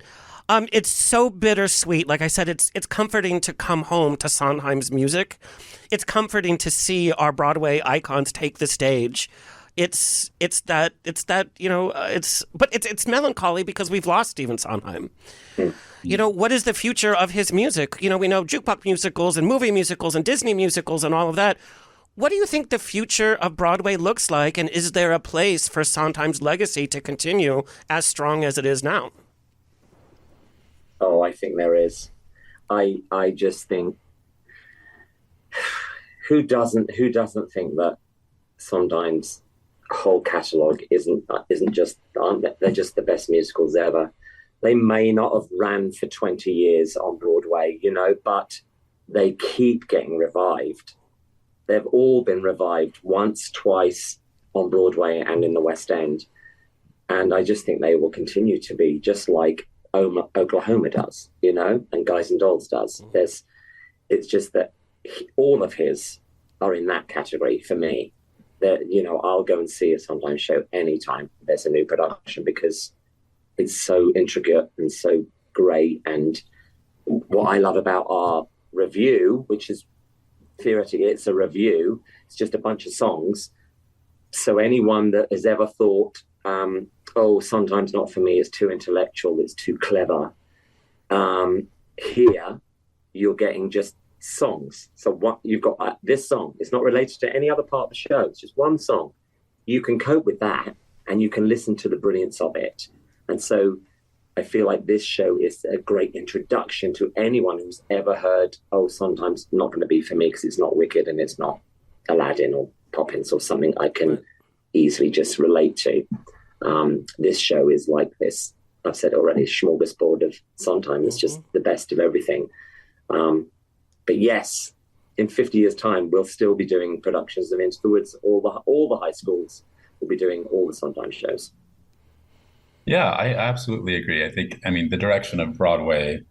It's so bittersweet. Like I said, it's comforting to come home to Sondheim's music. It's comforting to see our Broadway icons take the stage. It's that you know, it's melancholy because we've lost Stephen Sondheim. You know, what is the future of his music? You know, we know jukebox musicals and movie musicals and Disney musicals and all of that. What do you think the future of Broadway looks like, and is there a place for Sondheim's legacy to continue as strong as it is now? think there is. I just think who doesn't think that Sondheim's whole catalogue isn't just they're just the best musicals ever. They may not have ran for 20 years on Broadway, but they keep getting revived. They've all been revived once, twice on Broadway and in the West End. And I just think they will continue to be, just like Oklahoma does, and Guys and Dolls does. It's just that all of his are in that category for me. That, I'll go and see a Sondheim show anytime there's a new production, because it's so intricate and so great. And what I love about our review, which is theoretically it's a review, it's just a bunch of songs. So anyone that has ever thought, Sondheim's not for me, it's too intellectual, it's too clever, here you're getting just songs. So what you've got, this song, it's not related to any other part of the show, it's just one song. You can cope with that and you can listen to the brilliance of it. And so I feel like this show is a great introduction to anyone who's ever heard, Sondheim's not going to be for me because it's not Wicked and it's not Aladdin or Poppins or something I can easily just relate to. This show is like this, I've said already, smorgasbord of Sondheim. It's just the best of everything. But yes, in 50 years' time, we'll still be doing productions of Into the Woods. All the high schools will be doing all the Sondheim shows. Yeah, I absolutely agree. The direction of Broadway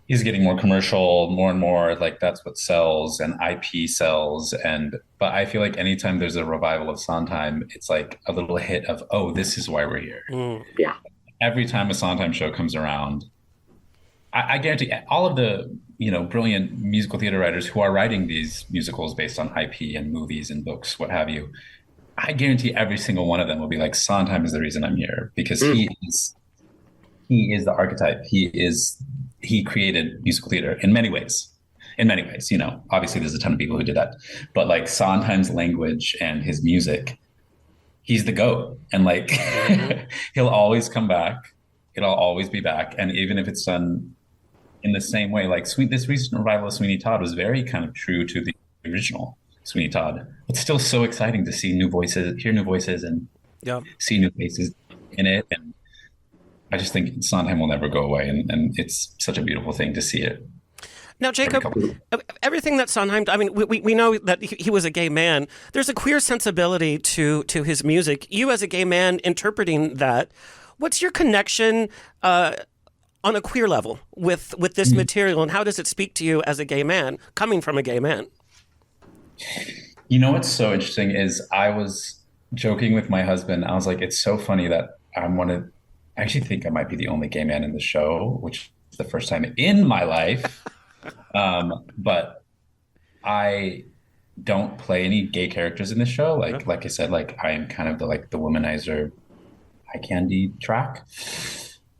is getting more commercial, more and more. Like, that's what sells, and IP sells. But I feel like anytime there's a revival of Sondheim, it's like a little hit of, this is why we're here. Yeah. Every time a Sondheim show comes around, I guarantee all of the brilliant musical theater writers who are writing these musicals based on IP and movies and books, what have you, I guarantee every single one of them will be like, Sondheim is the reason I'm here, because he is the archetype. He created musical theater in many ways. Obviously there's a ton of people who did that, but like Sondheim's language and his music, he's the GOAT. And like, he'll always come back. It'll always be back. And even if it's done in the same way, like this recent revival of Sweeney Todd was very kind of true to the original Sweeney Todd. It's still so exciting to see new voices, hear new voices, and see new faces in it. And I just think Sondheim will never go away, and it's such a beautiful thing to see it. Now, Jacob, everything that Sondheim, we know that he was a gay man. There's a queer sensibility to his music. You, as a gay man, interpreting that, what's your connection on a queer level with this material, and how does it speak to you as a gay man, coming from a gay man? What's so interesting is I was joking with my husband. I was like, it's so funny that I actually think I might be the only gay man in the show, which is the first time in my life. But I don't play any gay characters in this show. Like I said, like I am kind of the womanizer, eye candy track.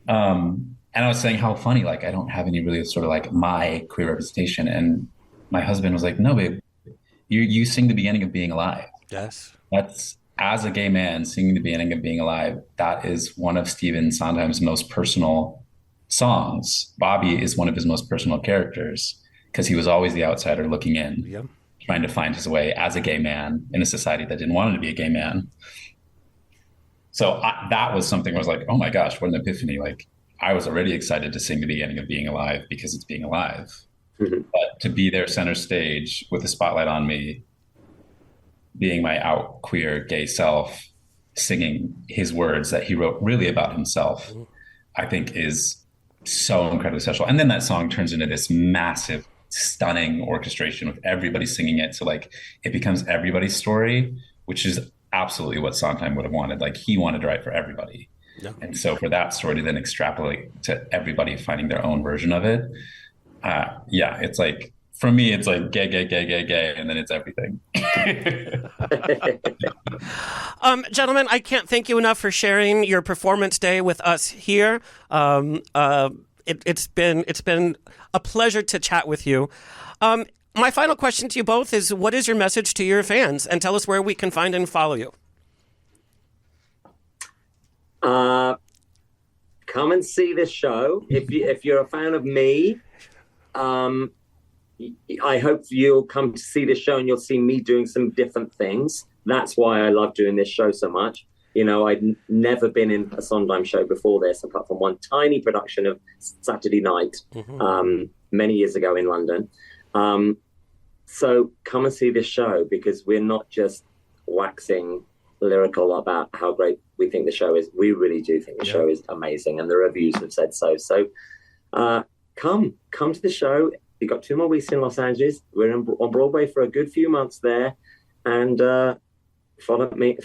And I was saying how funny, like I don't have any really sort of like my queer representation. And my husband was like, no, babe, you sing the beginning of Being Alive. Yes. That's, as a gay man singing the beginning of Being Alive, that is one of Stephen Sondheim's most personal songs. Bobby is one of his most personal characters because he was always the outsider looking in, trying to find his way as a gay man in a society that didn't want him to be a gay man. So that was something where I was like, oh my gosh, what an epiphany. Like, I was already excited to sing the beginning of Being Alive because it's Being Alive. But to be there center stage with the spotlight on me, being my out queer gay self, singing his words that he wrote really about himself, I think is so incredibly special. And then that song turns into this massive, stunning orchestration with everybody singing it. So like it becomes everybody's story, which is absolutely what Sondheim would have wanted. Like he wanted to write for everybody. Yeah. And so for that story to then extrapolate to everybody finding their own version of it, it's like, for me, it's like gay, and then it's everything. Gentlemen, I can't thank you enough for sharing your performance day with us here. It's been a pleasure to chat with you. My final question to you both is, what is your message to your fans? And tell us where we can find and follow you. come and see this show. If you're a fan of me, I hope you'll come to see this show and you'll see me doing some different things. That's why I love doing this show so much. You know, I'd never been in a Sondheim show before this, apart from one tiny production of Saturday Night many years ago in London. So come and see this show, because we're not just waxing lyrical about how great we think the show is. We really do think the show is amazing, and the reviews have said so. So come to the show. We've got 2 more weeks in Los Angeles. We're on Broadway for a good few months there, and follow me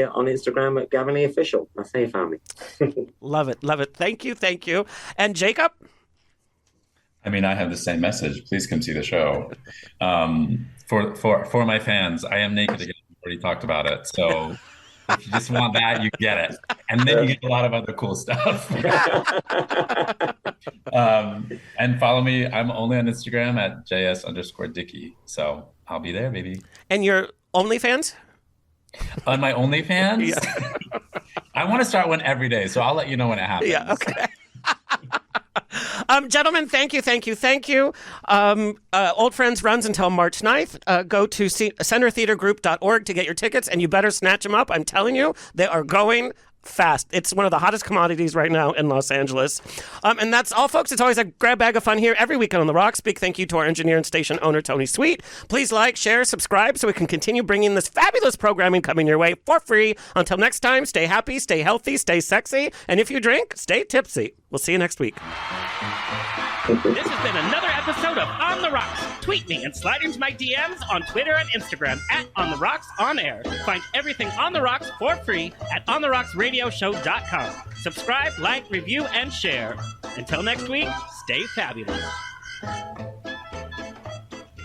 on Instagram at Gavin Lee Official. That's how you found me. Love it. Thank you. And Jacob? I mean, I have the same message. Please come see the show. For my fans, I am naked again. We already talked about it. So if you just want that, you get it. And then you get a lot of other cool stuff. And follow me. I'm only on Instagram at JS_Dickey. So I'll be there, baby. And your OnlyFans? On my OnlyFans? Yeah. I want to start one every day, so I'll let you know when it happens. Yeah, okay. Gentlemen, thank you. Old Friends runs until March 9th. Go to centertheatergroup.org to get your tickets, and you better snatch them up. I'm telling you, they are going fast. It's one of the hottest commodities right now in Los Angeles. And that's all, folks. It's always a grab bag of fun here every weekend on The Rocks. Big thank you to our engineer and station owner, Tony Sweet. Please like, share, subscribe so we can continue bringing this fabulous programming coming your way for free. Until next time, stay happy, stay healthy, stay sexy, and if you drink, stay tipsy. We'll see you next week. This has been another episode of On the Rocks. Tweet me and slide into my DMs on Twitter and Instagram at On the Rocks On Air. Find everything On the Rocks for free at OnTheRocksRadioshow.com. Subscribe, like, review, and share. Until next week, stay fabulous.